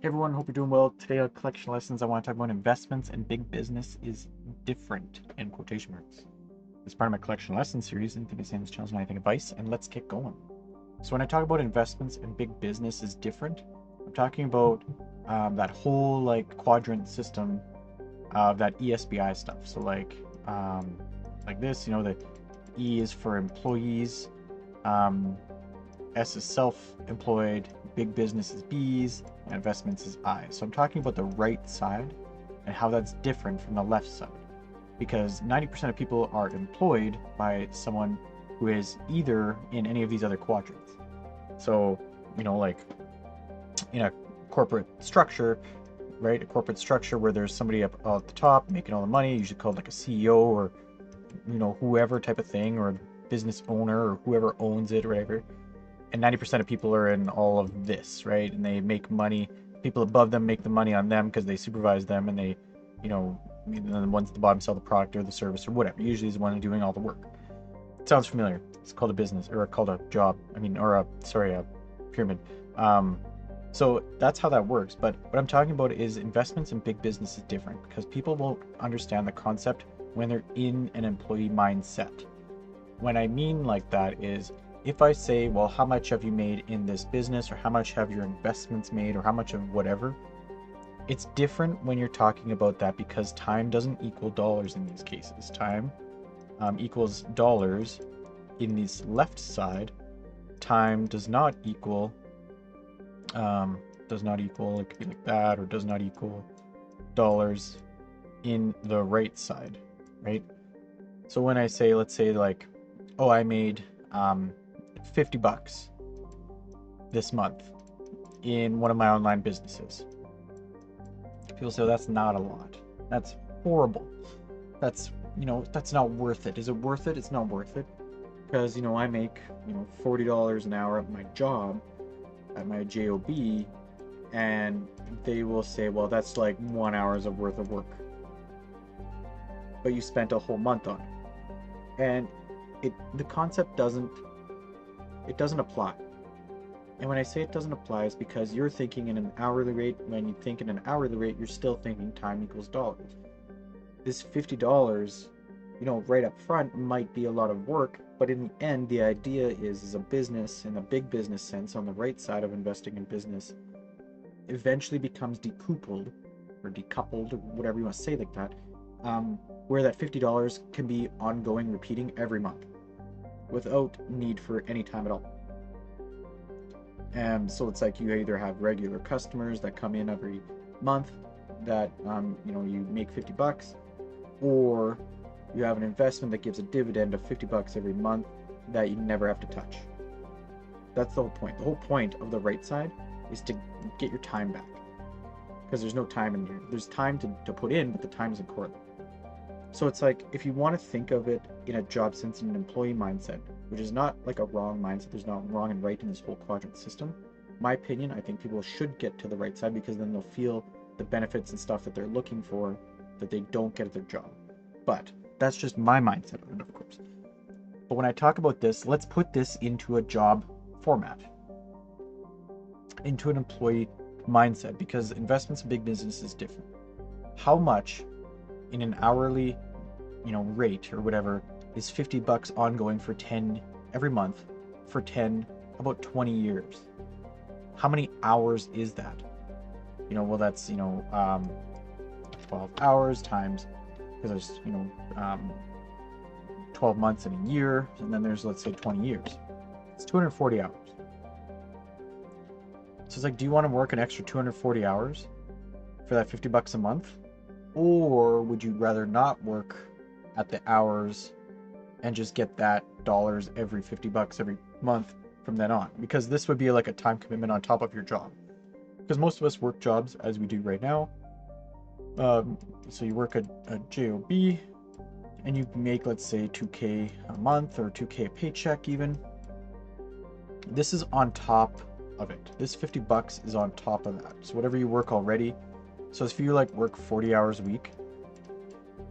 Hey everyone, hope you're doing well. Today on Collection Lessons, I want to talk about investments and big business is different in quotation marks. As part of my Collection Lessons series, and think of saying this channel is anything advice, and let's get going. So when I talk about investments and big business is different, I'm talking about that whole quadrant system of that ESBI stuff. So like this, the E is for employees, um, S is self-employed, big business is B's, and investments is I. So I'm talking about the right side and how that's different from the left side. Because 90% of people are employed by someone who is either in any of these other quadrants. So, like in a corporate structure, right? A corporate structure where there's somebody up at the top making all the money, usually called like a CEO or, whoever type of thing, or a business owner or whoever owns it or whatever, and 90% of people are in all of this, right? And they make money. People above them make the money on them because they supervise them, and they, the ones at the bottom sell the product or the service or whatever. Usually, is the one doing all the work. It sounds familiar. It's called a business, or called a job. A pyramid. So that's how that works. But what I'm talking about is investments in big business is different because people won't understand the concept when they're in an employee mindset. When I mean like that is, if I say, well, how much have you made in this business, or how much have your investments made, or how much of whatever, it's different when you're talking about that because time doesn't equal dollars in these cases. Time equals dollars in this left side. Time does not equal, it could be like that, or does not equal dollars in the right side, right? So when I say, let's say like, oh, I made $50 this month in one of my online businesses. People say, oh, that's not a lot. That's horrible. That's not worth it. Is it worth it? It's not worth it. Because, I make, $40 an hour at my job, at my job, and they will say, well, that's like 1 hour's of worth of work. But you spent a whole month on it. And the concept doesn't apply. And when I say it doesn't apply, it's because you're thinking in an hourly rate. When you think in an hourly rate, you're still thinking time equals dollars. This $50, right up front might be a lot of work, but in the end, the idea is a business, in a big business sense, on the right side of investing in business, eventually becomes decoupled, or decoupled, or whatever you want to say like that, where that $50 can be ongoing, repeating every month, without need for any time at all. And so it's like you either have regular customers that come in every month that you make $50, or you have an investment that gives a dividend of $50 every month that you never have to touch. That's the whole point. The whole point of the right side is to get your time back, because there's no time in here. There's time to put in, but the time isn't correlated. So it's like, if you want to think of it in a job sense, in an employee mindset, which is not like a wrong mindset, there's not wrong and right in this whole quadrant system. My opinion, I think people should get to the right side, because then they'll feel the benefits and stuff that they're looking for that they don't get at their job. But that's just my mindset on it, of course. But when I talk about this, let's put this into a job format, into an employee mindset, because investments in big business is different. How much in an hourly, rate or whatever is $50 ongoing for 10 every month for about 20 years? How many hours is that? Well, that's 12 hours times, because there's 12 months in a year, and then there's, let's say, 20 years. It's 240 hours. So it's like, do you want to work an extra 240 hours for that $50 a month? Or would you rather not work at the hours and just get that dollars every $50 every month from then on? Because this would be like a time commitment on top of your job. Because most of us work jobs as we do right now. So you work a job and you make, let's say, $2K a month, or $2K a paycheck even. This is on top of it. This $50 is on top of that. So whatever you work already. So if you work 40 hours a week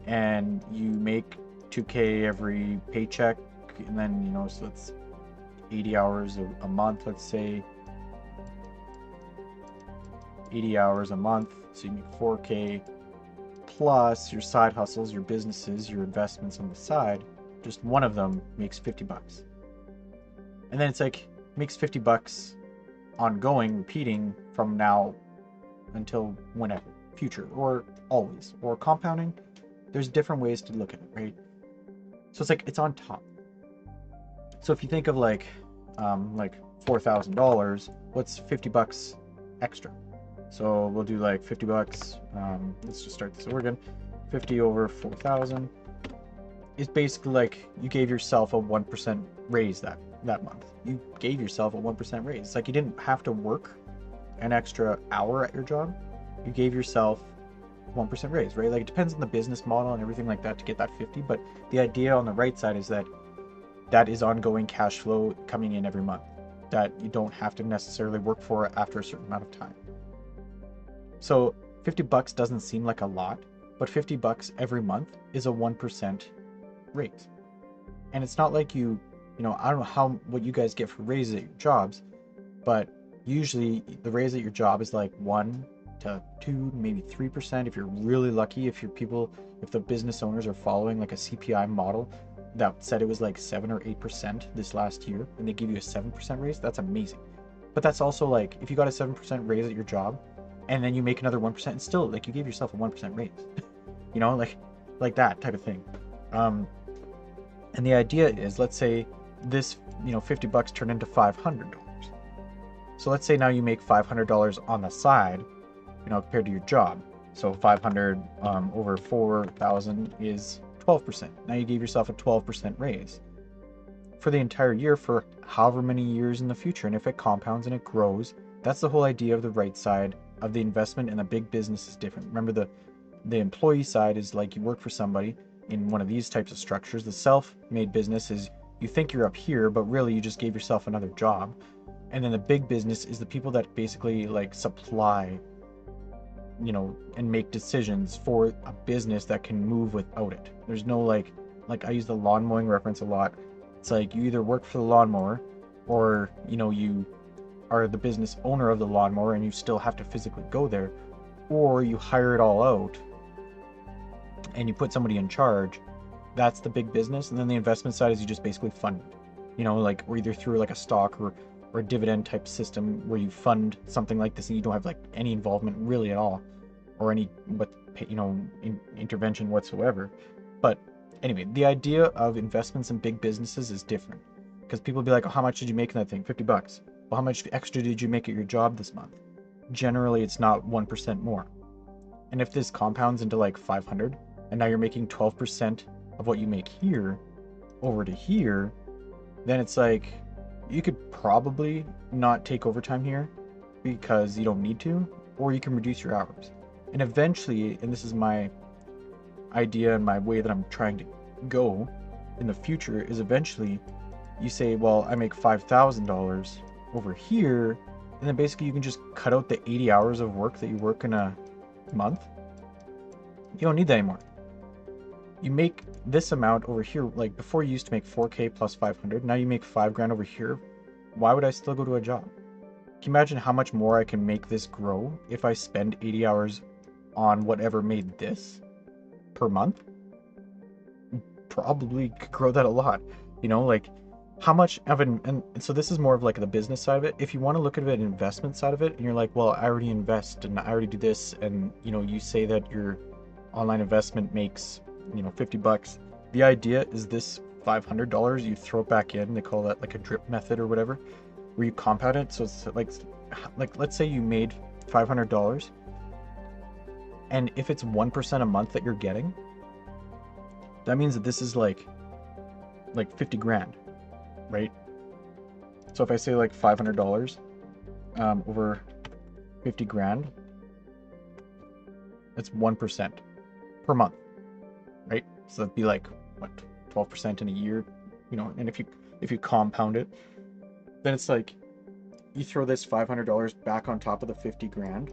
and you make 2K every paycheck, and then, so that's 80 hours a month, let's say, 80 hours a month, so you make 4K, plus your side hustles, your businesses, your investments on the side, just one of them makes 50 bucks. And then it's like, makes 50 bucks ongoing, repeating from now until whenever, future, or always, or compounding. There's different ways to look at it, right? So it's like, it's on top. So if you think of like $4,000, what's 50 bucks extra? So we'll do like 50 bucks. Let's just start this over again. 50 over 4,000 is basically like you gave yourself a 1% raise that month. You gave yourself a 1% raise. It's like you didn't have to work an extra hour at your job. You gave yourself 1% raise, right? Like it depends on the business model and everything like that to get that 50, but the idea on the right side is that is ongoing cash flow coming in every month that you don't have to necessarily work for after a certain amount of time. So 50 bucks doesn't seem like a lot, but 50 bucks every month is a 1% raise. And it's not like I don't know what you guys get for raises at your jobs, but usually the raise at your job is like 1 to 2, maybe 3% if you're really lucky. If the business owners are following like a CPI model that said it was like 7 or 8% this last year, and they give you a 7% raise, that's amazing. But that's also like, if you got a 7% raise at your job, and then you make another 1%, and still like you gave yourself a 1% raise, like that type of thing. And the idea is, let's say this, 50 bucks turned into $500. So let's say now you make $500 on the side, compared to your job. So 500 over 4,000 is 12%. Now you gave yourself a 12% raise for the entire year for however many years in the future. And if it compounds and it grows, that's the whole idea of the right side of the investment, and the big business is different. Remember, the employee side is like you work for somebody in one of these types of structures. The self-made business is you think you're up here, but really you just gave yourself another job. And then the big business is the people that basically like supply, and make decisions for a business that can move without it. There's no like I use the lawn mowing reference a lot. It's like you either work for the lawnmower, or you are the business owner of the lawnmower and you still have to physically go there, or you hire it all out and you put somebody in charge. That's the big business. And then the investment side is you just basically fund it, or either through like a stock or a dividend type system where you fund something like this and you don't have like any involvement really at all, or any intervention whatsoever. But anyway, the idea of investments in big businesses is different, because people be like, oh, how much did you make in that thing? 50 bucks. Well, how much extra did you make at your job this month? Generally, it's not 1% more. And if this compounds into like 500, and now you're making 12% of what you make here over to here, then it's like you could probably not take overtime here because you don't need to, or you can reduce your hours. And eventually, and this is my idea and my way that I'm trying to go in the future, is eventually you say, well, I make $5,000 over here, and then basically you can just cut out the 80 hours of work that you work in a month. You don't need that anymore. You make this amount over here. Like before, you used to make 4K plus 500. Now you make $5,000 over here. Why would I still go to a job? Can you imagine how much more I can make this grow if I spend 80 hours on whatever made this per month? Probably could grow that a lot. Like how much of and so this is more of like the business side of it. If you want to look at it, an investment side of it, and you're like, well, I already invest and I already do this, and you say that your online investment makes 50 bucks. The idea is this $500, you throw it back in. They call that like a drip method or whatever, where you compound it. So it's like let's say you made $500, and if it's 1% a month that you're getting, that means that this is like 50 grand, right? So if I say like $500 over 50 grand, that's 1% per month, right? So that'd be like what, 12% in a year, and if you compound it, then it's like you throw this $500 back on top of the 50 grand,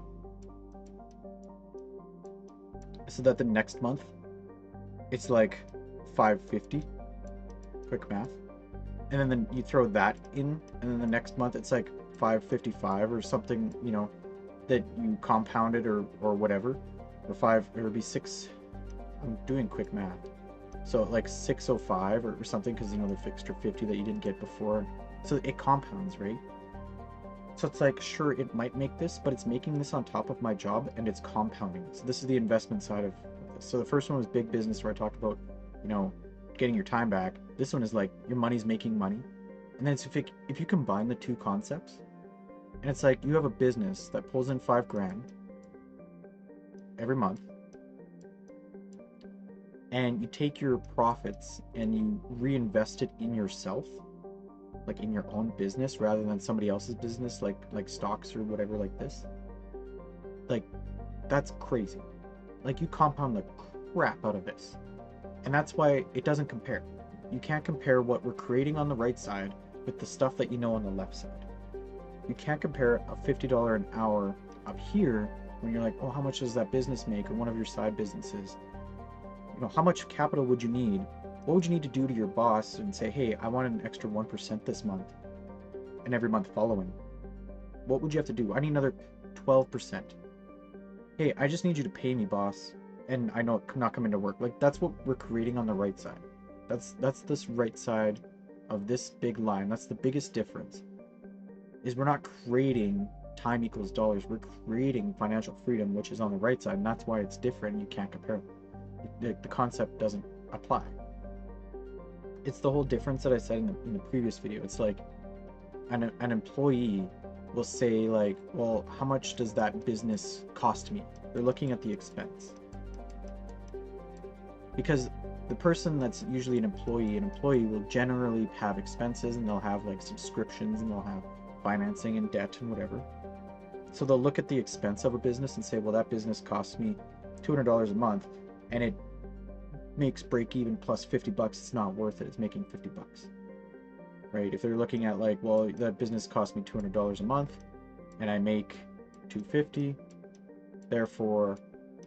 so that the next month it's like 550, quick math, and then you throw that in, and then the next month it's like 555 or something, that you compounded or whatever, or five, it would be six. I'm doing quick math. So like 605 or something, because you know the extra 50 that you didn't get before. So it compounds, right? So it's like, sure, it might make this, but it's making this on top of my job and it's compounding. So this is the investment side of this. So the first one was big business, where I talked about, you know, getting your time back. This one is like your money's making money. And then it's if you combine the two concepts, and it's like you have a business that pulls in 5 grand every month, and you take your profits and you reinvest it in yourself, like in your own business rather than somebody else's business, like stocks or whatever like this. Like, that's crazy. Like, you compound the crap out of this. And that's why it doesn't compare. You can't compare what we're creating on the right side with the stuff that you know on the left side. You can't compare a $50 an hour up here when you're like, oh, how much does that business make, or one of your side businesses? You know, how much capital would you need? What would you need to do to your boss and say, hey, I want an extra 1% this month and every month following? What would you have to do? I need another 12%. Hey, I just need you to pay me, boss, and I know I'm not coming to work. Like, that's what we're creating on the right side. That's this right side of this big line. That's the biggest difference. Is we're not creating time equals dollars. We're creating financial freedom, which is on the right side, and that's why it's different. You can't compare. The concept doesn't apply. It's the whole difference that I said in the previous video. It's like an employee will say, like, well, how much does that business cost me? They're looking at the expense. Because the person that's usually an employee will generally have expenses, and they'll have like subscriptions, and they'll have financing and debt and whatever. So they'll look at the expense of a business and say, well, that business costs me $200 a month, and it makes break even plus 50 bucks. It's not worth it. It's making 50 bucks. Right? If they're looking at like, well, that business costs me $200 a month and I make 250, therefore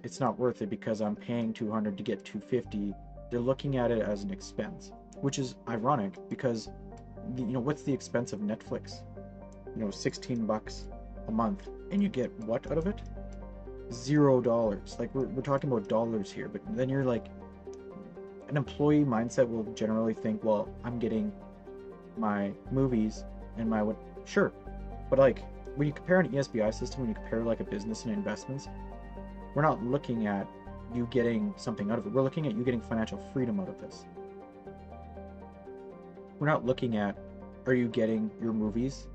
it's not worth it because I'm paying 200 to get 250. They're looking at it as an expense, which is ironic because, you know, what's the expense of Netflix? You know, 16 bucks a month, and you get what out of it? $0. Like, we're talking about dollars here, but then you're like, an employee mindset will generally think, well, I'm getting my movies and my what? Sure, but like, when you compare an ESBI system, when you compare like a business and investments, we're not looking at you getting something out of it. We're looking at you getting financial freedom out of this. We're not looking at, are you getting your movies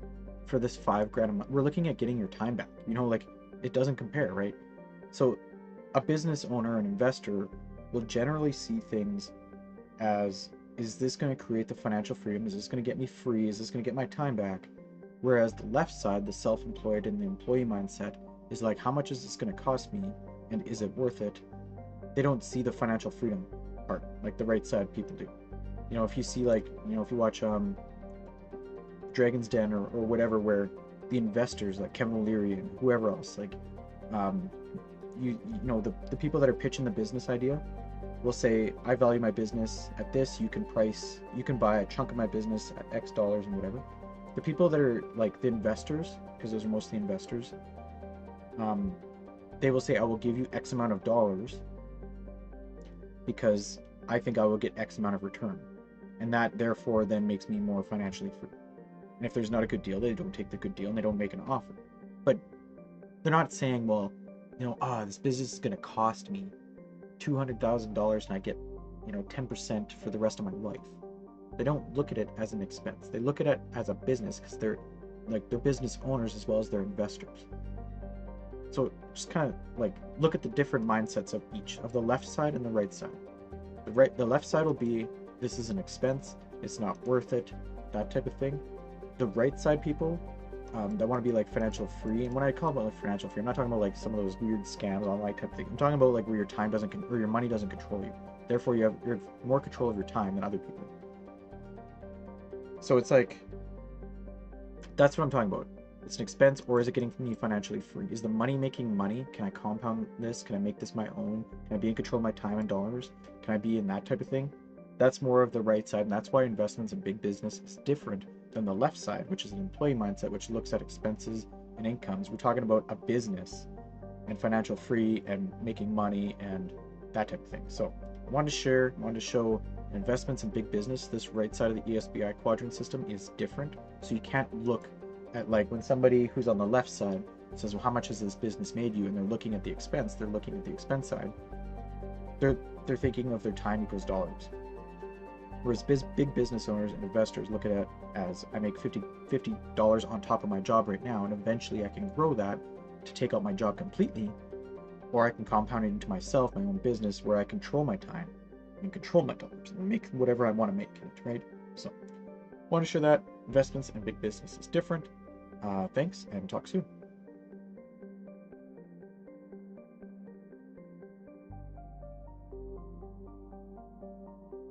for this 5 grand a month? We're looking at getting your time back. You know, like, it doesn't compare, right? So a business owner, an investor, will generally see things as, is this going to create the financial freedom? Is this going to get me free? Is this going to get my time back? Whereas the left side, the self-employed and the employee mindset, is like, how much is this going to cost me, and is it worth it? They don't see the financial freedom part like the right side people do. You know, if you see, like, you know, if you watch Dragon's Den or whatever, where the investors like Kevin O'Leary and whoever else, like, you know, the people that are pitching the business idea will say, I value my business at this, you can buy a chunk of my business at X dollars and whatever. The people that are like the investors, because those are mostly investors, they will say, I will give you X amount of dollars because I think I will get X amount of return. And that therefore then makes me more financially free. And if there's not a good deal, they don't take the good deal and they don't make an offer. But they're not saying, well, you know, this business is going to cost me $200,000 and I get, you know, 10% for the rest of my life. They don't look at it as an expense. They look at it as a business because they're business owners as well as they're investors. So just kind of like look at the different mindsets of each, of the left side and the right side. The left side will be, this is an expense, it's not worth it, that type of thing. The right side people that want to be like financial free, and when I call about like financial free, I'm not talking about like some of those weird scams online type of thing. I'm talking about like where your time doesn't, or your money doesn't control you. Therefore, you have more control of your time than other people. So it's like, that's what I'm talking about. It's an expense, or is it getting me financially free? Is the money making money? Can I compound this? Can I make this my own? Can I be in control of my time and dollars? Can I be in that type of thing? That's more of the right side, and that's why investments in big business is different than the left side, which is an employee mindset, which looks at expenses and incomes. We're talking about a business and financial free and making money and that type of thing. So I wanted to show investments in big business. This right side of the ESBI quadrant system is different. So you can't look at, like, when somebody who's on the left side says, well, how much has this business made you? And they're looking at the expense, they're looking at the expense side. They're thinking of their time equals dollars. Whereas big business owners and investors look at it as, I make $50 on top of my job right now, and eventually I can grow that to take out my job completely, or I can compound it into myself, my own business, where I control my time and control my dollars and make whatever I want to make it, right? So I want to share that investments and big business is different. Thanks, and talk soon.